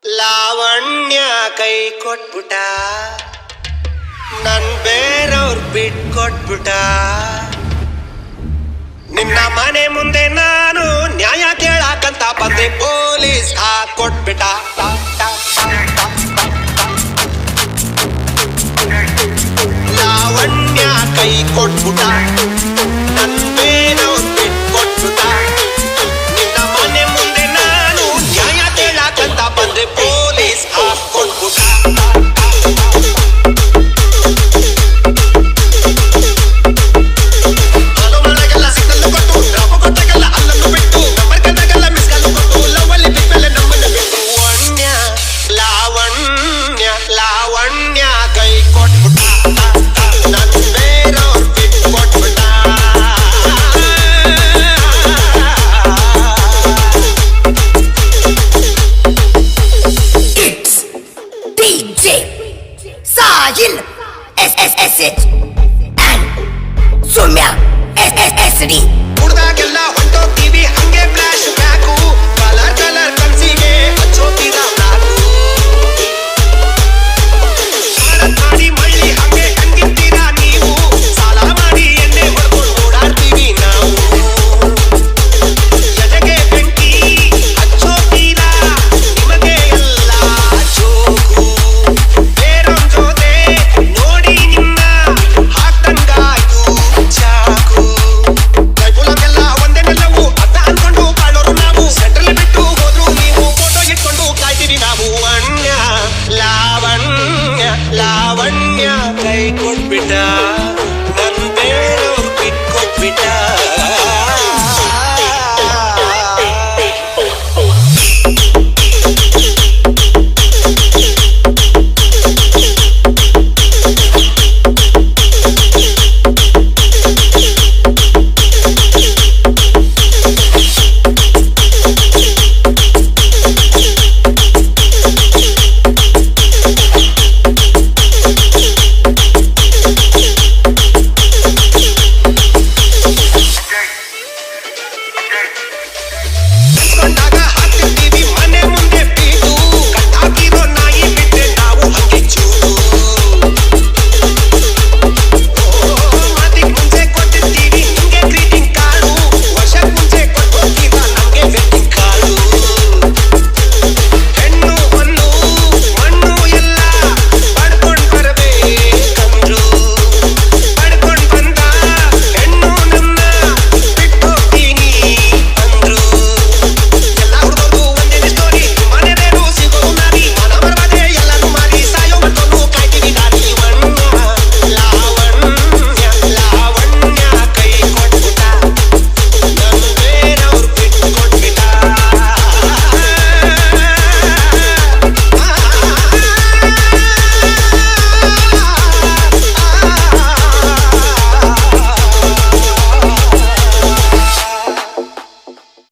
ಲಾವಣ್ಯ ಕೈ ಕೊಟ್ಬಿಟ, ನನ್ ಬೇರವ್ರ ಬಿಟ್ಕೊಟ್ಬಿಟ. ನಿನ್ನ ಮನೆ ಮುಂದೆ ನಾನು ನ್ಯಾಯ ಕೇಳಾಕಂತ ಬಂದೆ, ಪೊಲೀಸ್ ಹಾಕೊಟ್ಬಿಟ. ಲಾವಣ್ಯ ಕೈ ಕೊಟ್ಬಿಟ, ನನ್ ಬೇರವ್ರ ಬಿಟ್ಕೊಟ್ಬಿಟ. ನಿನ್ನ ಮನೆ ಮುಂದೆ ನಾನು ನ್ಯಾಯ ಕೇಳಾಕಂತ ಬಂದೆ, ಪೊಲೀಸ್ ಹಾಕೊಟ್ಬಿಟ. ಲಾವಣ್ಯ ಕೈ ಕೊಟ್ಬಿಟ, ನನ್ ಬೇರವ್ರ ಬಿಟ್ಕೊಟ್ಬಿಟ. It's DJ Sahil.